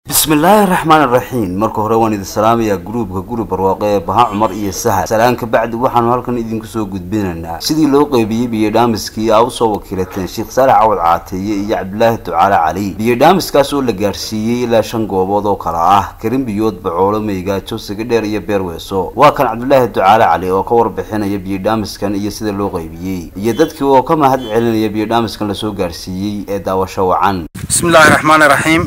بسم الله الرحمن الرحيم marka hore waan idin salaamayaa group barwaaqo Baha Cumar iyo Sahal salaanka bacdi waxaan halkan idinku soo gudbinaynaa sidii loo qaybiyay biyo dhaamiskii ay soo wakiilateen Sheekh Saalax Cawad Caatiye iyo Cabdullaahi Ducaale Cali biyo dhaamiskaas oo la gaarsiiyay ilaa 5 goobood oo kala ah Karin biyood Bacoolo Meeyga Joosiga dheer iyo Beerweeso waa kan Cabdullaahi Ducaale Cali oo ka warbixinaya biyo dhaamiskan iyo sida loo qaybiyay iyo dadkii oo ka mahad celinaya biyo dhaamiskan la soo gaarsiiyay ee daawasho wacan Bismillahir Rahmaanir Rahiim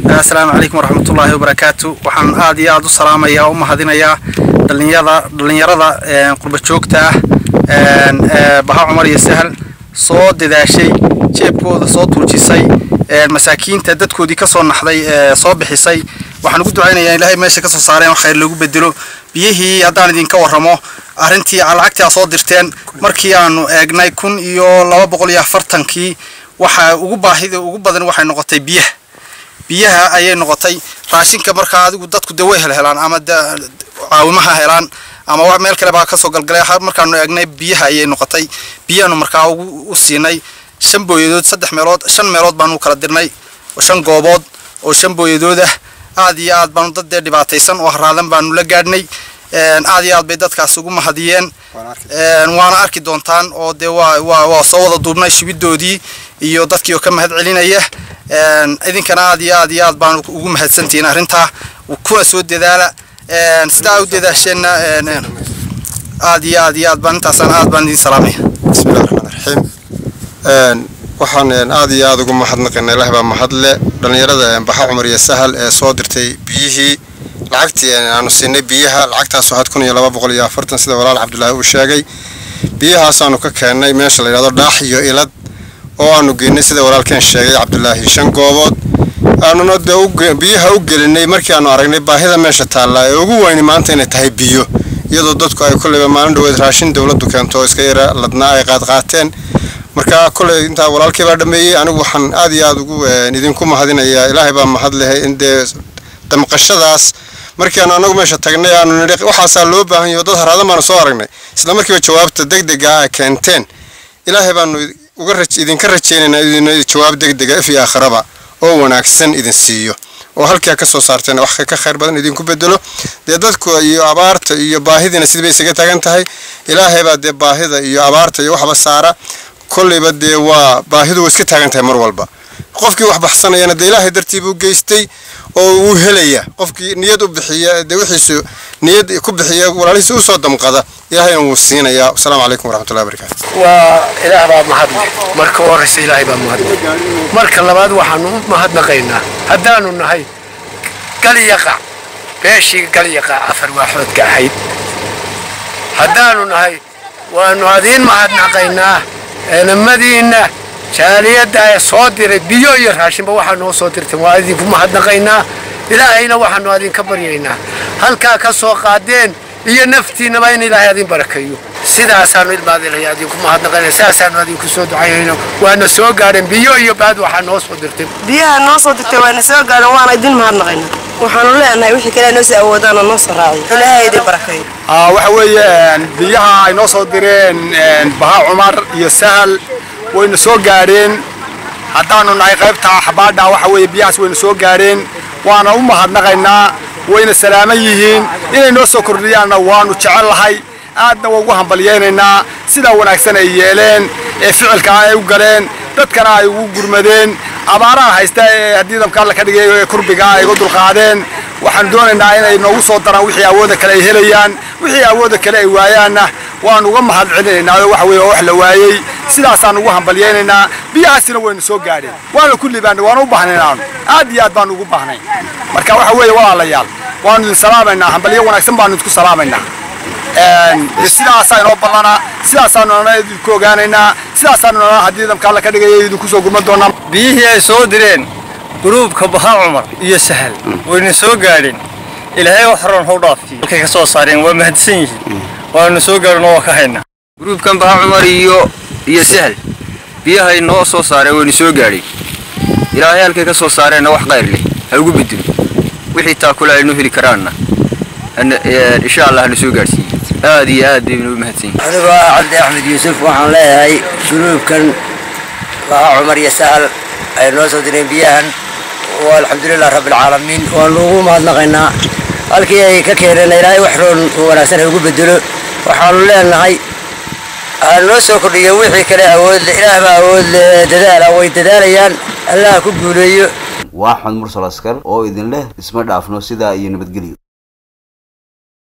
السلام عليكم ورحمة الله وبركاته وحن آدي آدو السلام يا أم هذينا يا دلنيرة قرب شوكته بها عمر يسهل صوت ذا شيء جيبكو صوت وجسي المساكين تدتكو دي كسر نحضي صوب حسي وحن قدوا عينا يا إلهي ماشي كسر صارين وخير لو بدلو بيه هدان دين كورمو أرنتي على عكتي أصادرتين مركيانو أجناي كون يو لو بقول يا فرتنكي وح وجبا وحن نقطي بيه biyaha ayay noqotay raashinka marka adigu dadku daway helaan ama caawimaha helaan ama wax meel kale baa ka soo galgalay markaanu eegnay biyaha ayay noqotay biyanu marka u siinay 5 booyadood 3 meelood 5 meelood baanu kala dirnay oo 5 goobood oo 5 booyadood aad iyo aad baanu dad dhibaataysan oo haraadan baanu la gaadhnay aad iyo aad bay dadkaas ugu mahadiyeen waana arki doontaan oo de waa soo wada duubnay shibidoodii iyo dadkii oo ka mahad celinaya idinkana aad iyo aad baan ugu mahadsantiin arinta kuna soo dadaala sida u dadaasheen aad iyo aad baan intaasaan aad baan idin salaamay bismillahir rahmaanir rahiim waxaan aad iyo aad ugu mahadnaqaynaa Ilaahay baa mahadle dhalinyarada Baha Cumar iyo Sahal ee soo dirtay biyihii lacagtii aanu siinay biyaha lacagtaas waxaad 1240 sida walaal Cabdullaahi uu sheegay biyahaas aanu ka keenay meesha la yiraahdo Dhaax iyo Ilad oo aanu geynay sida walaalkeen sheegay Cabdullaahi 5 goobood aanuna biyaha u gelinay markii aanu aragnay baahida meesha taala ee ugu weyn maanta inay tahay biyo iyadoo dadku ay kulliba maalin dhaweed raashin dawladdu keento iska yara ladnaa ay qaateen marka kulli inta walaalkii baa dhameeyay anigu waxaan aad iyo aad ugu idinku mahadinayaa Ilaahay baa mahad leh in damqashadaas markii anagu meesha tagnay aanu nidhi waxa loo baahan yahay dad haraadan baan soo aragnay isla markiiba jawaabta degdeg ah keenteen Ilaahay baan idinka rajeynayna idin jawaab degdeg ah fi aakhiraba oo wanaagsan idin siiyo oo halka ka soo saarteen wax ka khayr badan idinku bedelo dadku iyo abaarta iyo baahidina sidii bay isaga tagan tahay Ilaahay baa baahida iyo abaarta iyo waxba saara kulliba waa baahidu iska tagan tahay mar walba qofkii wax baxsanayna Ilaahay dartiib u geystay oo uu helaya qofkii niyad u bixiya wixiisu niyad ku bixiya walaalihiisa u soo damqada Ilaahay uu siinaya assalamu alaykum warahmatullahi wabarakatuh wa Ilaahay baa mahad marka horeysa Ilaahay baa mahad marka labaad waxaanu mahadnaqaynaa hadaanu nahay galiyaqa beeshii galiyaqa afar waaxood ka ahayd hadaanu nahay waanu adin mahadnaqaynaa madiina jaaliyada soo diray biyo iyo raashinba waxa noo soo dirtay waa idinku mahadnaqaynaa Ilaahayna waxaanu idinka baryaynaa halka ka soo qaadeen iyo naftiina baa in Ilaahay idin barakayo sidaasaanu ilmaadilay idinku mahadnaqaynaa sidaasaanu idinku soo ducaynayno waana soo gaareen biyo iyo baad waxa noo soo dirtay biyaha noo soo dirtay waana soo gaareen waana idin mahadnaqaynaa waxaanu leenahay wixii kale noo soo awoodaan noo soo raaciyo Ilaahay idin barakayo waxa weeyaan biyaha ay noo soo direen Baha Cumar iyo Sahal wayna soo gaareen hadaanu nahay qaybta xabaadha waxa weey biyaas wayna soo gaareen waana u mahadnaqaynaa wayna salaaman yihiin inay noo soo kordhiyaan waanu jecelahay aadna ugu hambalyeynayna sida wanaagsan ay yeeleen ee ficilka ay u galeen dadkana ay ugu gurmadeen abaaraha haysta ee hadii dabka la ka dhigay kurbiga ay ugu dulqaadeen waxaan doonaynaa inay noogu soo daraan wixii awooda kale ay helayaan wixii awooda kale ay waayaana waan uga mahad celinaynaa waxa weey wax la waayay sidaasaan ugu hambalyeynayna biyaasina wayna soo gaareen waana kulli baan waan u baahnaynaa aad iyo aad baan ugu baahnay marka waxa weey walaalayaal waan idin salaamayna hambalyo wanaagsan baan idinku salaamayna sidaasaan oo ballana sidaasaan idinku ogaanaynaa sidaasaan hadii dabka la ka dhigay idinku soo gurma doonaa biyihii ay soo direen gruubka Baha Cumar iyo Sahal wayna soo gaareen Ilaahay wax roon hoo dhaafti halkay ka soo saareen waa mahadsan yihiin waana soo gaareen oo ka hayna gruubkan Baha Cumar iyo Sahal biyaha noo soo saareen wayna soo gaareen Ilaahay halkay ka soo saareen wax qayr leh ha ugu bedelo wixii taa kula aynu heli karaana insha Allah na soo gaarsiin aad iyo aad baynu mahadsan aniga Cabdi Axmed Yuusuf waxaan leeyahay gruubkan Baha Cumar iyo Sahal ay noo soo direen biyahan والحمد لله رب العالمين ونقوم هذا halkii ka keenay ilaahay wax roon wanaagsan ugu bedelo waxaan leenahay aan loo soo kordhiyo wixii kale awood ilaahay baa awood dadaal way dadaalayaan Allah ku guuleeyo waa Axmed Mursal Askar oo idin leh isma dhaafno sida iyo nabadgelyo.